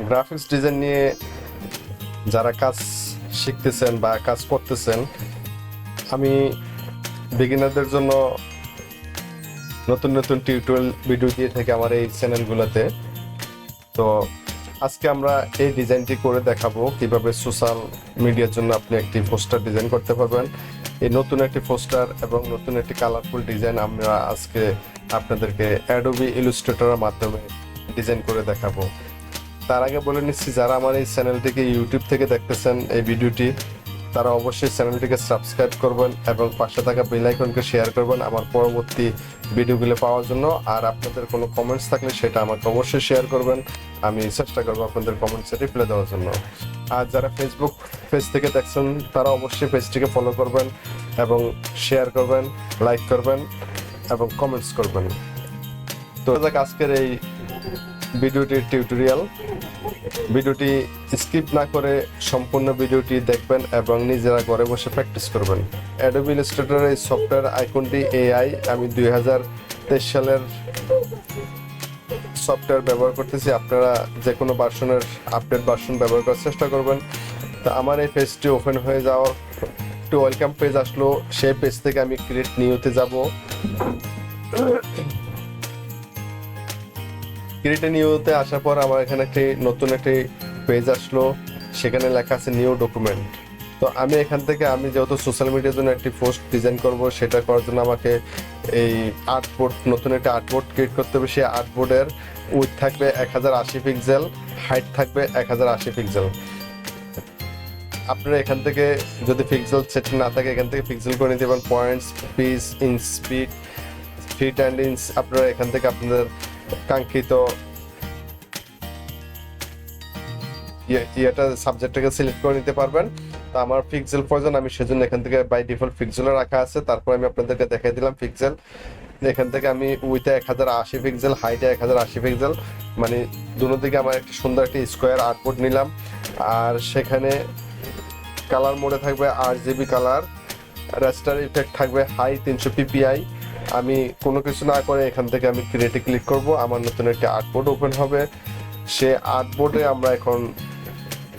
Graphics design নিয়ে যারা কাজ শিখতেছেন বা কাজ করতেছেন, আমি বিগিনারদের জন্য নতুন নতুন টিউটোরিয়াল ভিডিও দিয়ে থাকি আমার এই চ্যানেলগুলোতে। তো আজকে আমরা এই ডিজাইনটি করে দেখাবো কিভাবে সোশ্যাল মিডিয়ার জন্য আপনি একটি পোস্টার ডিজাইন করতে পারবেন। এই নতুন একটি পোস্টার এবং নতুন একটি কালারফুল ডিজাইন আমরা আজকে আপনাদেরকে অ্যাডোবি ইলাস্ট্রেটরের মাধ্যমে ডিজাইন করে দেখাবো। তার আগে বলে নিচ্ছি, যারা আমার এই চ্যানেলটিকে ইউটিউব থেকে দেখতেছেন এই ভিডিওটি, তারা অবশ্যই চ্যানেলটিকে সাবস্ক্রাইব করবেন এবং পাশে থাকা বেল আইকনকে শেয়ার করবেন আমার পরবর্তী ভিডিওগুলো পাওয়ার জন্য। আর আপনাদের কোনো কমেন্টস থাকলে সেটা আমাকে অবশ্যই শেয়ার করবেন, আমি চেষ্টা করবো আপনাদের কমেন্টসে রিপ্লাই দেওয়ার জন্য। আর যারা ফেসবুক পেজ থেকে দেখছেন তারা অবশ্যই পেজটিকে ফলো করবেন এবং শেয়ার করবেন, লাইক করবেন এবং কমেন্টস করবেন। তো আজকের এই ভিডিওটির টিউটোরিয়াল, ভিডিওটি স্কিপ না করে সম্পূর্ণ ভিডিওটি দেখবেন এবং নিজেরা ঘরে বসে প্র্যাকটিস করবেন। অ্যাডোবি ইলাস্ট্রেটরের এই সফটওয়্যার আইকনটি এআই, আমি 2023 সালের সফটওয়্যার ব্যবহার করতেছি। আপনারা যে কোনো ভার্সনের আপডেট ভার্সন ব্যবহার করার চেষ্টা করবেন। তা আমার এই পেজটি ওপেন হয়ে যাওয়ার একটি ওয়েলকাম পেজ আসলো, সেই পেজ থেকে আমি ক্রিয়েট নিউতে যাব। ক্রিয়েট নিউতে আসার পর আমার এখানে একটি নতুন একটি পেজ আসলো, সেখানে লেখা আছে নিউ ডকুমেন্ট। তো আমি এখান থেকে, আমি যেহেতু সোশ্যাল মিডিয়ার জন্য একটি পোস্ট ডিজাইন করব, সেটা করার জন্য আমাকে এই আর্টবোর্ড, নতুন একটা আর্টবোর্ড ক্রিয়েট করতে হবে। সেই আর্টবোর্ডের উইথ থাকবে 1080 পিক্সেল, হাইট থাকবে 1080 পিক্সেল। আপনারা এখান থেকে যদি পিক্সেল সেট না থাকে, এখান থেকে পিক্সেল করে নিতে পারেন। Points, picas, inch, feet and inch, আপনারা এখান থেকে আপনাদের কাঙ্ক্ষিত সাবজেক্টটাকে সিলেক্ট করে নিতে পারবেন। তো আমার পিক্সেল প্রয়োজন, আমি সেজন্য এখান থেকে বাই ডিফল্ট পিক্সেল রাখা আছে। তারপর আমি আপনাদেরকে দেখাই দিলাম পিক্সেল। এখান থেকে আমি উইথে 1080 পিক্সেল, হাইটে 1080 পিক্সেল, মানে দুটো দিকে আমার একটা সুন্দর একটি স্কোয়ার আর্টবোর্ড নিলাম। আর সেখানে কালার মোডে থাকবে RGB কালার, রাস্টার ইফেক্ট থাকবে হাই 300 ppi। আমি কোনো কিছু না করে এখান থেকে আমি ক্রিয়েটে ক্লিক করব, আমার নতুন একটি আর্টবোর্ড ওপেন হবে। সে আর্টবোর্ডে আমরা এখন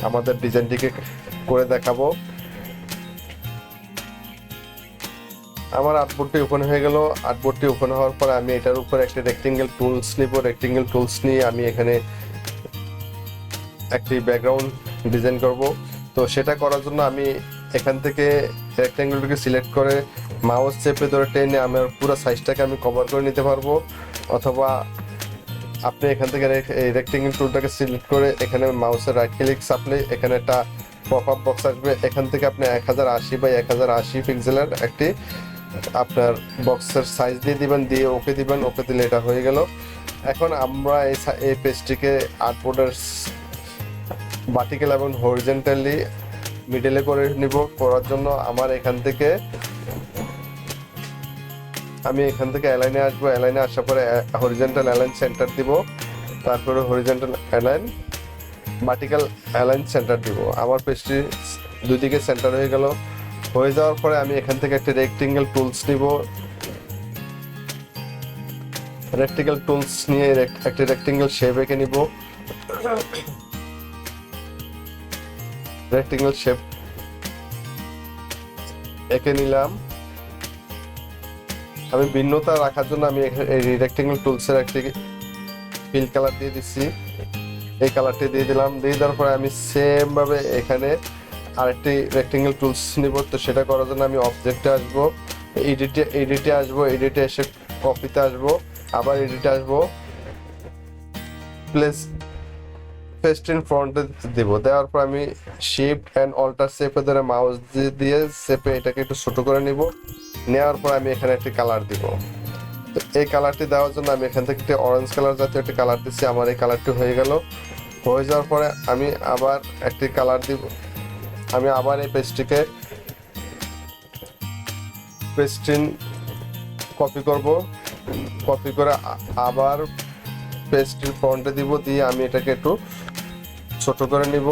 আমাদের ডিজাইনটিকে করে দেখাবো। আমার আর্টবোর্ডটি ওপেন হয়ে গেল। আর্টবোর্ডটি ওপেন হওয়ার পর আমি এটার উপর একটা রেক্টেঙ্গেল টুলস নিব। রেক্টেঙ্গেল টুলস নিয়ে আমি এখানে একটি ব্যাকগ্রাউন্ড ডিজাইন করব। তো সেটা করার জন্য আমি এখান থেকে রেক্টেঙ্গেলটিকে সিলেক্ট করে মাউস চেপে ধরে টেনে আমার পুরো সাইজটাকে আমি কভার করে নিতে পারবো। অথবা আপনি এখান থেকে এই রেক্টেঙ্গেল টুলটাকে সিলেক্ট করে এখানে মাউসের রাইট ক্লিক চাপলে এখানে একটা পপ আপ বক্স আসবে। এখান থেকে আপনি 1080 বাই 1080 পিক্সেলের একটি আপনার বক্সের সাইজ দিয়ে দিবেন, দিয়ে ওকে দিবেন। ওকে দিলে এটা হয়ে গেল। এখন আমরা এই পেজটিকে আর্টবোর্ডের ভার্টিক্যাল এবং হরিজন্টালি মিডলে করে নিব। করার জন্য আমার এখান থেকে অ্যালাইনে আসবো। অ্যালাইনে আসার পরে হরিজন্টাল অ্যালাইন সেন্টার দিব, তারপরে horizontal align, vertical align centre দিব। আমার পেজটি দুদিকে সেন্টার হয়ে গেল। হয়ে যাওয়ার পরে আমি এখান থেকে একটি রেক্টেঙ্গেল টুলস নিব। রেক্টেঙ্গেল টুলস নিয়ে একটি রেক্টেঙ্গেল শেপ এঁকে নিব। রেক্টেঙ্গেল শেপ এঁকে নিলাম। আমি ভিন্নতা রাখার জন্য আমি এই রেক্টেঙ্গেল টুলসের একটি ফিল কালার দিয়ে দিচ্ছি। এই কালারটি দিয়ে দিলাম। দিয়ে দেওয়ার পরে আমি সেম ভাবে এখানে আরেকটি রেক্টেঙ্গেল টুলস নিব। তো সেটা করার জন্য আমি অবজেক্টে আসবো, এডিটে আসবো, এডিটে এসে কপিতে আসবো, আবার এডিটে আসবো, পেস্ট ইন ফ্রন্টে দেব। দেওয়ার পর আমি শিফট অ্যান্ড অল্টার শেপে ধরে মাউস দিয়ে শেপে এটাকে একটু ছোট করে নিব। নেওয়ার পর আমি এখানে একটি কালার দিব। তো এই কালারটি দেওয়ার জন্য আমি এখান থেকে একটি অরেঞ্জ কালার জাতীয় একটি কালার দিচ্ছি। আমার এই কালারটি হয়ে গেল। হয়ে যাওয়ার পরে আমি আবার একটি কালার দিব। আমি আবার এই পেজটিকে কপি করব। কপি করে আবার পেজটির ফ্রন্টে দিব, দিয়ে আমি এটাকে একটু ছোট করে নিব।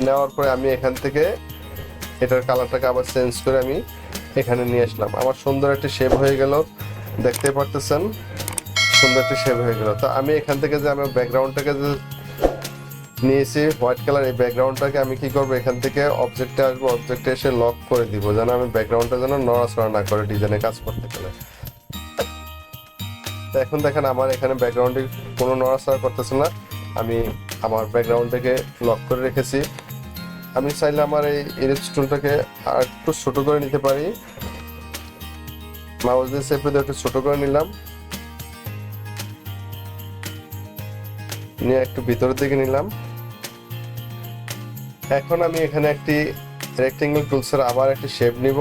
নেওয়ার পরে আমি এখান থেকে এটার কালারটাকে আবার চেঞ্জ করে আমি এখানে নিয়ে আসলাম। আমার সুন্দর একটি শেপ হয়ে গেল, দেখতে পারতেছেন সুন্দর একটি শেপ হয়ে গেল। তো আমি এখান থেকে যে আমার ব্যাকগ্রাউন্ডটাকে যে নিয়েছি হোয়াইট কালার। এই ব্যাকগ্রাউন্ডটাকে আমি কি করবো, এখান থেকে অবজেক্টে আসবো, অবজেক্টে এসে লক করে দিব, যেন আমি ব্যাকগ্রাউন্ডটা যেন নড়াচড়া না করে ডিজাইনে কাজ করতে গেলে। তো এখন দেখেন আমার এখানে ব্যাকগ্রাউন্ডে কোনো নড়াচড়া করতেছে না, আমি আমার ব্যাকগ্রাউন্ডটাকে লক করে রেখেছি। আমি চাইলে আমার এই ইরেজ টুলটাকে আর একটু ছোট করে নিতে পারি, মাউস দিয়ে চেপে দিয়ে একটু ছোট করে নিলাম, নিয়ে একটু ভিতরের দিকে নিলাম। এখন আমি এখানে একটি রেক্টেঙ্গেল টুলসের আবার একটি শেপ নিব,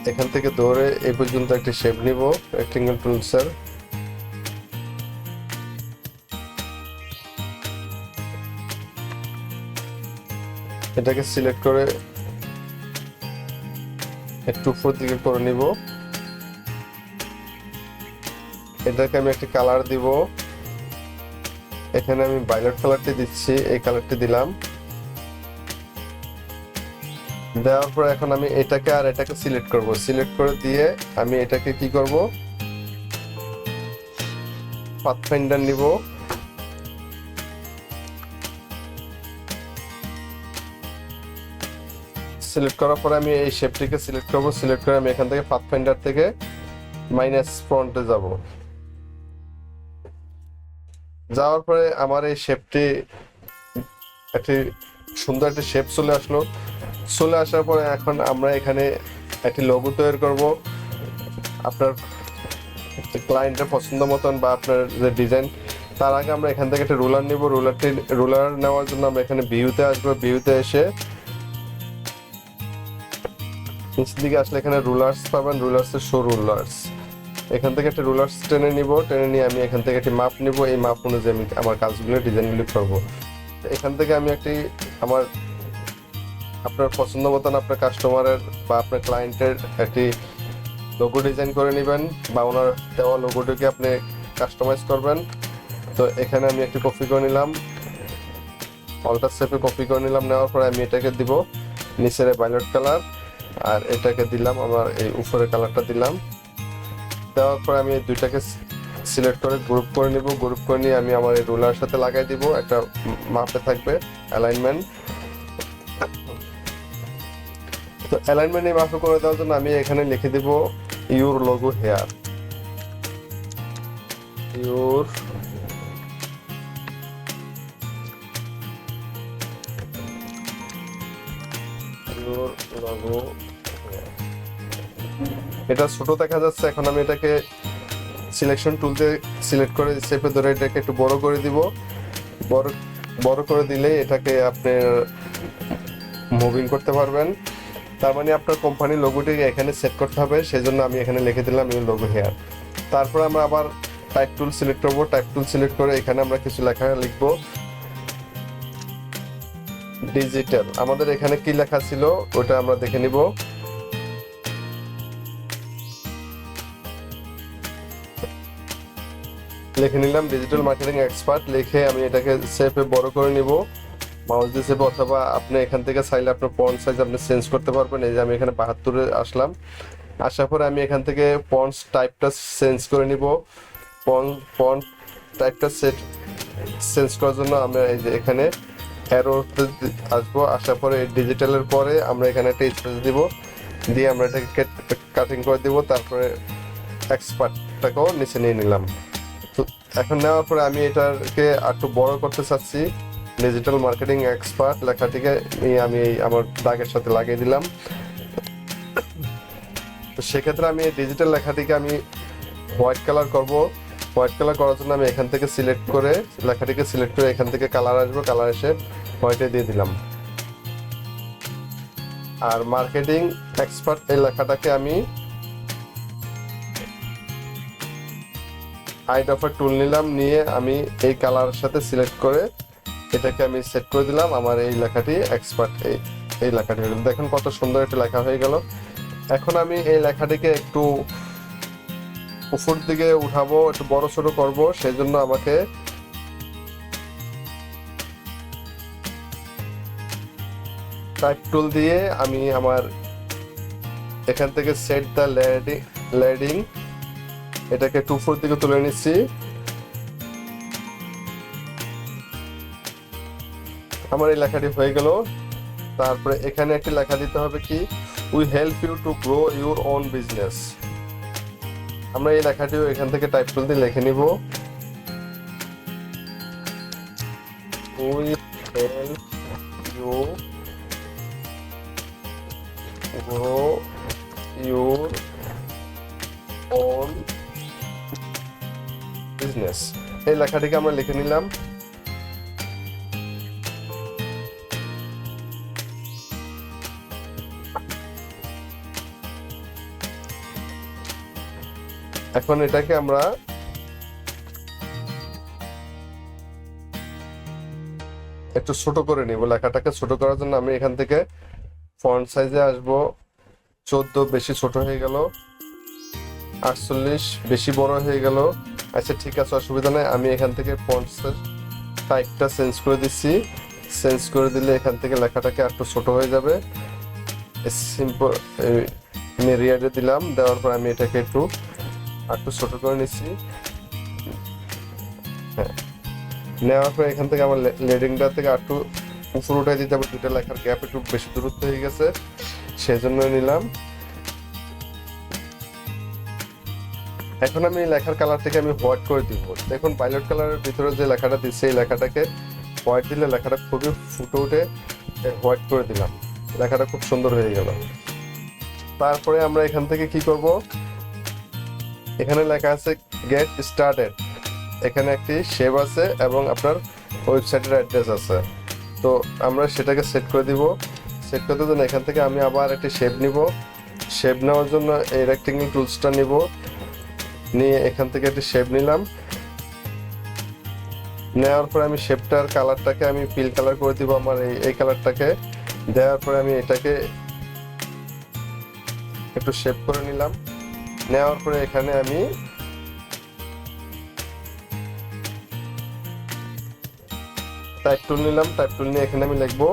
এখান থেকে ধরে এই পর্যন্ত একটি শেপ নিব রেক্টেঙ্গেল টুলসের। এটাকে সিলেক্ট করে একটু উপর দিকে করে নিব। এটাকে আমি একটি কালার দিব, এখানে আমি ভায়োলেট কালারটি দিচ্ছি, এই কালারটি দিলাম। দেওয়ার পর এখন আমি এটাকে আর এটাকে সিলেক্ট করব, সিলেক্ট করে দিয়ে আমি এটাকে কি করব, পাথফাইন্ডার নিব, সিলেক্ট করার পরে আমি এই শেপটিকে সিলেক্ট করব, সিলেক্ট করে আমি এখান থেকে পাথফাইন্ডার থেকে মাইনাস ফ্রন্টে যাব। যাওয়ার পরে আমার এই শেপটি একটি সুন্দর একটি শেপ চলে আসলো। চলে আসার পরে এখন আমরা এখানে একটি লোগো তৈরি করব আপনার ক্লায়েন্টের পছন্দ মতন বা আপনার যে ডিজাইন। তার আগে আমরা এখান থেকে একটা রুলার নিব, রুলার নেওয়ার জন্য আমরা এখানে ভিউতে আসবো, ভিউতে এসে নিচের দিকে আসলে এখানে রুলার্স পাবেন, রুলার্সের শো রুলার্স, এখান থেকে একটা রুলার্স টেনে নিব, টেনে নিয়ে আমি এখান থেকে একটি মাপ নিব, এই মাপ অনুযায়ী আমি আমার কাজগুলো ডিজাইনগুলি করবো। এখান থেকে আমি একটি আমার আপনার পছন্দ মতন আপনার কাস্টমারের বা আপনার ক্লায়েন্টের একটি লোগো ডিজাইন করে নেবেন বা ওনার দেওয়া লোগোটিকে আপনি কাস্টমাইজ করবেন। তো এখানে আমি একটি কপি করে নিলাম, অল্টার শেপে কপি করে নিলাম, নেওয়ার পরে আমি এটাকে দিব নিচের ভায়োলেট কালার, আর এটাকে দিলাম আমার এই উপরের কালারটা দিলাম। দেওয়ার পরে আমি এই দুইটাকে সিলেক্ট করে গ্রুপ করে নিব, গ্রুপ করে নিয়ে আমি আমার এই রুলার সাথে লাগাই দিব, একটা মাপে থাকবে অ্যালাইনমেন্ট। তো অ্যালাইনমেন্ট এই মাপে করে দেওয়ার জন্য আমি এখানে লিখে দিব your logo here, your logo. এটা ছোট দেখা যাচ্ছে, এখন আমি এটাকে সিলেকশন টুলতে সিলেক্ট করে চেপে ধরে এটাকে একটু বড় করে দিব, বড় করে দিলে এটাকে আপনি মুভিং করতে পারবেন। তার মানে আপনার কোম্পানির লোগোটিকে এখানে সেট করতে হবে, সেই জন্য আমি এখানে লিখে দিলাম ইউর লোগো হেয়ার। তারপর আমরা আবার টাইপ টুল সিলেক্ট করবো, টাইপ টুল সিলেক্ট করে এখানে আমরা কিছু লেখা লিখবো, ডিজিটাল। আমাদের এখানে কি লেখা ছিল ওটা আমরা দেখে নিব। লিখে নিলাম ডিজিটাল মার্কেটিং এক্সপার্ট, লিখে আমি এটাকে শেপে বড় করে নিব মাউস দিয়ে শেপে, অথবা আপনি এখান থেকে চাইলে আপনার ফন্ট সাইজ আপনি চেঞ্জ করতে পারবেন। এই যে আমি এখানে 72-এ আসলাম, আসার পরে আমি এখান থেকে ফন্ট টাইপটা চেঞ্জ করে নিব। ফন্ট টাইপটা চেঞ্জ করার জন্য আমরা এই যে এখানে অ্যারোতে আসবো, আসার পরে ডিজিটালের পরে আমরা এখানে একটা স্পেস দিব, দিয়ে আমরা এটাকে কাটিং করে দিব, তারপরে এক্সপার্টটাকেও নিচে নিয়ে নিলাম। তো এখন নেওয়ার পরে আমি এটাকে একটু বড় করতে চাচ্ছি, ডিজিটাল মার্কেটিং এক্সপার্ট লেখাটিকে আমি আমার দাগের সাথে লাগিয়ে দিলাম। তো সেক্ষেত্রে আমি এই ডিজিটাল লেখাটিকে আমি হোয়াইট কালার করব। হোয়াইট কালার করার জন্য আমি এখান থেকে সিলেক্ট করে লেখাটিকে সিলেক্ট করে এখান থেকে কালার আসবো, কালার এসে হোয়াইটে দিয়ে দিলাম। আর মার্কেটিং এক্সপার্ট এই লেখাটাকে আমি আইড্রপার টুল নিলাম, নিয়ে আমি এই কালারের সাথে সিলেক্ট করে এটাকে আমি সেট করে দিলাম। আমার এই লেখাটি এক্সপার্ট এই লেখাটি হয়ে গেল। দেখেন কত সুন্দর একটা লেখা হয়ে গেল। এখন আমি এই লেখাটিকে একটু উপর দিকে উঠাবো, একটু বড় সড়ো করবো, সেই জন্য আমাকে টাইপ টুল দিয়ে আমি আমার এখান থেকে সেট দ্য লেডিং এটাকে একটু উপর দিকে তুলে নিচ্ছি। আমার এই লেখাটি হয়ে গেল। তারপরে এখানে একটি লেখা দিতে হবে কি, we help you to grow your own business. আমরা এই লেখাটিও এখান থেকে টাইপ টুল দিয়ে লিখে নিব, we help you grow your own business. এই লেখাটিকে আমরা লিখে নিলাম। এখন এটাকে আমরা একটু ছোট করে নিব। লেখাটাকে ছোট করার জন্য আমি এখান থেকে ফন্ট সাইজে আসব, 14 বেশি ছোট হয়ে গেল, 48 বেশি বড় হয়ে গেল। আচ্ছা ঠিক আছে, অসুবিধা নেই। আমি এখান থেকে ফন্টের টাইপটা চেঞ্জ করে দিচ্ছি। চেঞ্জ করে দিলে এখান থেকে লেখাটাকে একটু ছোট হয়ে যাবে। সিম্পল আমি রিয়াডে দিলাম, দেওয়ার পর আমি এটাকে একটু ছোট করে নিচ্ছি। হ্যাঁ, নেওয়ার পর এখান থেকে আমার লেডিংটা থেকে একটু উপর উঠে দিতে হবে। দুটো লেখার গ্যাপ একটু বেশি দূরত্ব হয়ে গেছে, সেজন্য নিলাম। এখন আমি লেখার কালারটাকে আমি হোয়াইট করে দিব। দেখুন পাইলট কালারের ভিতরে যে লেখাটা দিচ্ছে, এই লেখাটাকে হোয়াইট দিলে লেখাটা খুবই ফুটে উঠে, হোয়াইট করে দিলাম, লেখাটা খুব সুন্দর হয়ে গেল। তারপরে আমরা এখান থেকে কি করব, এখানে লেখা আছে গেট স্টার্টেড, এখানে একটি শেপ আছে এবং আপনার ওয়েবসাইটের অ্যাড্রেস আছে। তো আমরা সেটাকে সেট করে দিব। সেট করতে জন্য এখান থেকে আমি আবার একটি শেপ নিব। শেপ নেওয়ার জন্য এই রেক্টেঙ্গেল টুলসটা নিব, নিয়ে এখান থেকে একটি শেপ নিলাম। নেওয়ার পরে আমি শেপটার কালারটাকে আমি পিল কালার করে দিব, আমার এই কালারটাকে। দেওয়ার পরে আমি এটাকে একটু শেপ করে নিলাম। নেওয়ার পরে এখানে আমি টাইপ টুল নিলাম। টাইপ টুল নিয়ে এখানে আমি লিখবো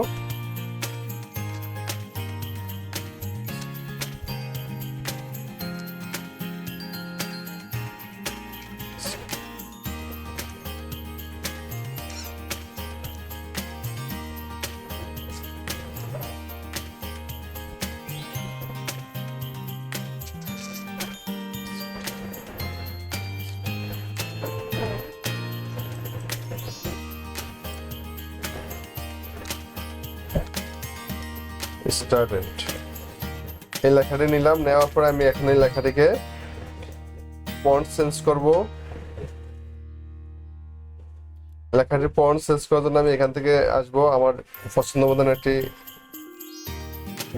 স্টার্টেড। এই লেখাটি নিলাম। নেওয়ার পরে আমি এখন এই লেখাটিকে ফন্ট চেঞ্জ করব। লেখাটির ফন্ট চেঞ্জ করার জন্য আমি এখান থেকে আসব, আমার পছন্দ মতন একটি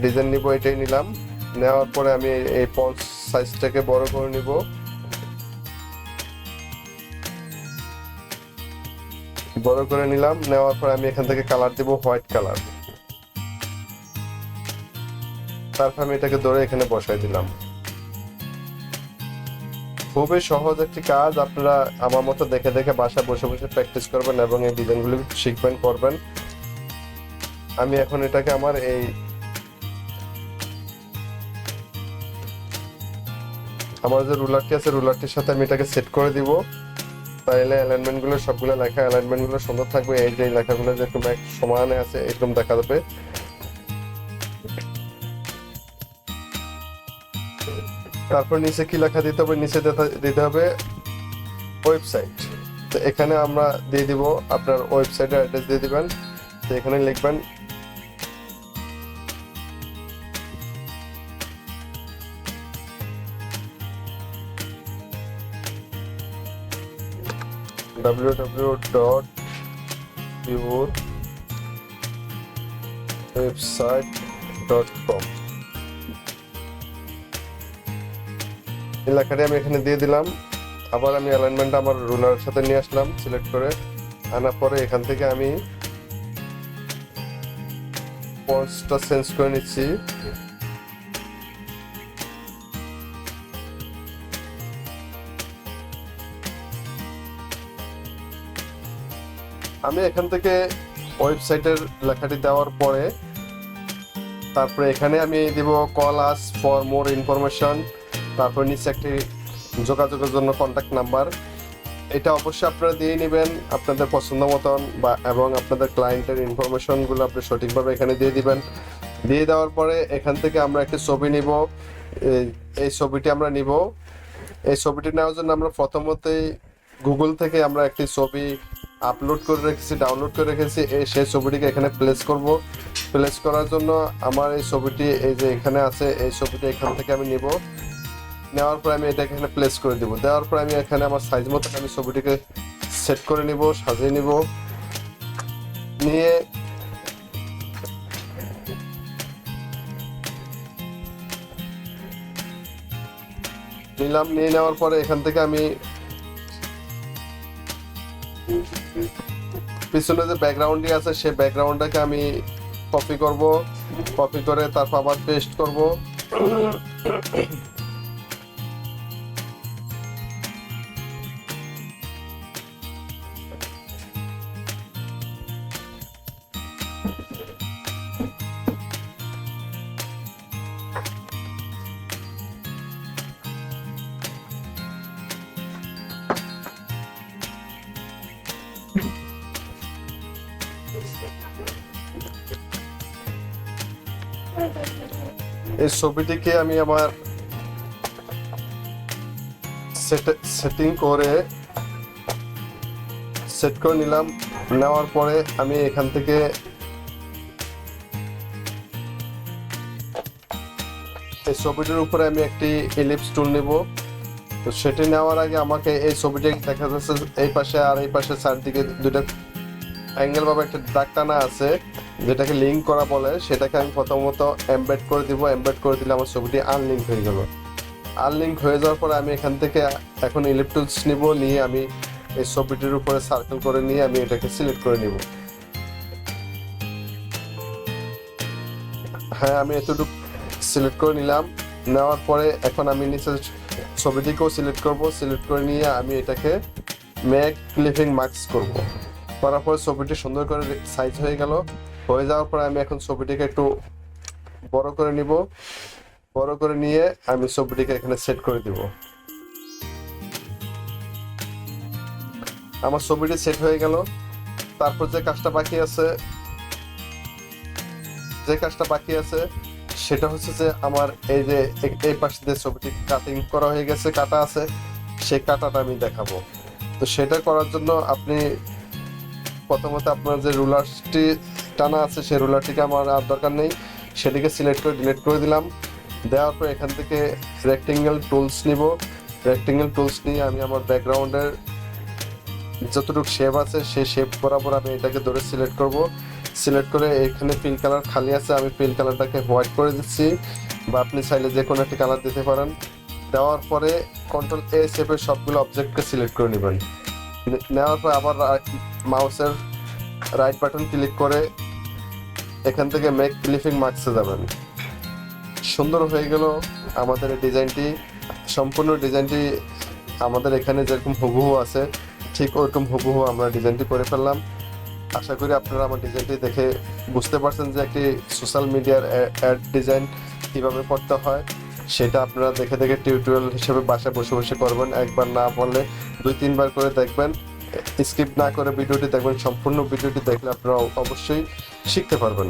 ডিজাইন নিব, এটাই নিলাম। নেওয়ার পরে আমি এই ফন্ট সাইজটাকে বড় করে নিব। বড় করে নিলাম। নেওয়ার পরে আমি এখান থেকে কালার দিব হোয়াইট কালার। তারপর আমি এটাকে ধরে এখানে বসাই দিলাম। খুবই সহজ একটি কাজ, আপনারা আমার মতো দেখে দেখে বাসায় বসে বসে প্র্যাকটিস করবেন এবং এই ডিজাইনগুলো শিখবেন, করবেন। আমি এখন এটাকে আমার যে রুলারটি আছে, রুলারটির সাথে আমি এটাকে সেট করে দিব। তাইলে অ্যালাইনমেন্টগুলো সবগুলো লেখা অ্যালাইনমেন্টগুলো সুন্দর থাকবে। এই যে লেখাগুলো যেরকম এক সমানে আছে এরকম দেখা যাবে। তারপর নিচে কি লেখা দিতে হবে, নিচে দিতে হবে ওয়েবসাইট। তো এখানে আমরা দিয়ে দিব আপনার ওয়েবসাইটের অ্যাড্রেস দিয়ে দিবেন। তো এখানে লিখবেন www.yourwebsite.com। এই লেখাটি আমি এখানে দিয়ে দিলাম। আবার আমি অ্যালাইনমেন্ট আমার রুলারের সাথে নিয়ে আসলাম, সিলেক্ট করে আনার পরে এখান থেকে আমি ফন্টটা চেঞ্জ করে নিচ্ছি। আমি এখান থেকে ওয়েবসাইটের লেখাটি দেওয়ার পরে তারপরে এখানে আমি দিব call us for more information. তারপর নিচে একটি যোগাযোগের জন্য কন্ট্যাক্ট নাম্বার। এটা অবশ্যই আপনারা দিয়ে নেবেন আপনাদের পছন্দ মতন, বা এবং আপনাদের ক্লায়েন্টের ইনফরমেশনগুলো আপনি সঠিকভাবে এখানে দিয়ে দিবেন। দিয়ে দেওয়ার পরে এখান থেকে আমরা একটা ছবি নিব। এই ছবিটি আমরা নিব। এই ছবিটি নেওয়ার জন্য আমরা প্রথমতেই গুগল থেকে আমরা একটি ছবি আপলোড করে রেখেছি, ডাউনলোড করে রেখেছি। সেই ছবিটিকে এখানে প্লেস করব। প্লেস করার জন্য আমার এই ছবিটি এই যে এখানে আছে, এই ছবিটি এখান থেকে আমি নিব। নেওয়ার পর আমি এটাকে এখানে প্লেস করে দিব। দেওয়ার পর আমি এখানে আমার সাইজ মতো আমি ছবিটিকে সেট করে নিব, সাজিয়ে নিব। নিয়ে নিলাম। নিয়ে নেওয়ার পরে এখান থেকে আমি পিছনে যে ব্যাকগ্রাউন্ডটি আছে সেই ব্যাকগ্রাউন্ডটাকে আমি কপি করব। কপি করে তারপর আবার পেস্ট করব। এই ছবিটিকে আমি আমার সেটিং করে সেট করে নিলাম। নেওয়ার পরে আমি এখান থেকে এই ছবিটির উপরে আমি একটি এলিপস টুল নেব। তো সেটি নেওয়ার আগে আমাকে এই ছবিটি দেখা যাচ্ছে এই পাশে আর এই পাশে চারদিকে দুটো অ্যাঙ্গেল ভাবে একটা দাগ টানা আছে, যেটাকে লিঙ্ক করা বলে। সেটাকে আমি প্রথমত এমবেড করে দিব। এমবেড করে দিলে আমার ছবিটি আনলিঙ্ক হয়ে গেল। আনলিঙ্ক হয়ে যাওয়ার পরে আমি এখান থেকে এখন ইলিপ্স টুলস নিব। নিয়ে আমি এই ছবিটির উপরে সার্কেল করে নিয়ে আমি এটাকে সিলেক্ট করে নিব। হ্যাঁ, আমি এতটুকু সিলেক্ট করে নিলাম। নেওয়ার পরে এখন আমি নিচে ছবিটিকেও সিলেক্ট করব। সিলেক্ট করে নিয়ে আমি এটাকে মেক ক্লিপিং মার্কস করব। করার পরে ছবিটি সুন্দর করে সাইজ হয়ে গেল। হয়ে যাওয়ার পরে আমি এখন ছবিটিকে একটু বড় করে নিব। বড় করে নিয়ে আমি ছবিটিকে এখানে সেট করে দিব। আমার ছবিটি সেট হয়ে গেল। তারপর যে কাজটা বাকি আছে সেটা হচ্ছে যে আমার এই যে এই পাশে যে ছবিটি কাটিং করা হয়ে গেছে, কাটা আছে, সেই কাটাটা আমি দেখাবো। তো সেটা করার জন্য আপনি প্রথমত আপনার যে রুলারটি টানা আছে সেই রুলারটিকে আমার আর দরকার নেই, সেটিকে সিলেক্ট করে ডিলিট করে দিলাম। দেওয়ার পর এখান থেকে রেক্টেঙ্গেল টুলস নিব। রেক্টেঙ্গেল টুলস নিয়ে আমি আমার ব্যাকগ্রাউন্ডের যতটুকু শেপ আছে সেই শেপ বরাবর আমি এটাকে ধরে সিলেক্ট করব। সিলেক্ট করে এখানে ফিল কালার খালি আছে, আমি ফিল কালারটাকে হোয়াইট করে দিচ্ছি, বা আপনি চাইলে যে কোনো একটি কালার দিতে পারেন। দেওয়ার পরে কন্ট্রোল এ শেপের সবগুলো অবজেক্টকে সিলেক্ট করে নেবেন। নেওয়ার পর আবার মাউসের রাইট বাটন ক্লিক করে এখান থেকে মেক ক্লিপিং মার্কসে যাবেন। সুন্দর হয়ে গেল আমাদের এই ডিজাইনটি। সম্পূর্ণ ডিজাইনটি আমাদের এখানে যেরকম হুবহু আছে ঠিক ওরকম হুবহু আমরা ডিজাইনটি করে ফেললাম। আশা করি আপনারা আমার ডিজাইনটি দেখে বুঝতে পারছেন যে একটি সোশ্যাল মিডিয়ার অ্যাড ডিজাইন কীভাবে করতে হয়। সেটা আপনারা দেখে দেখে টিউটোরিয়াল হিসেবে বাসায় বসে বসে করবেন। একবার না বললে 2-3 বার করে দেখবেন, স্কিপ না করে ভিডিওটি দেখবেন। সম্পূর্ণ ভিডিওটি দেখলে আপনারা অবশ্যই শিখতে পারবেন।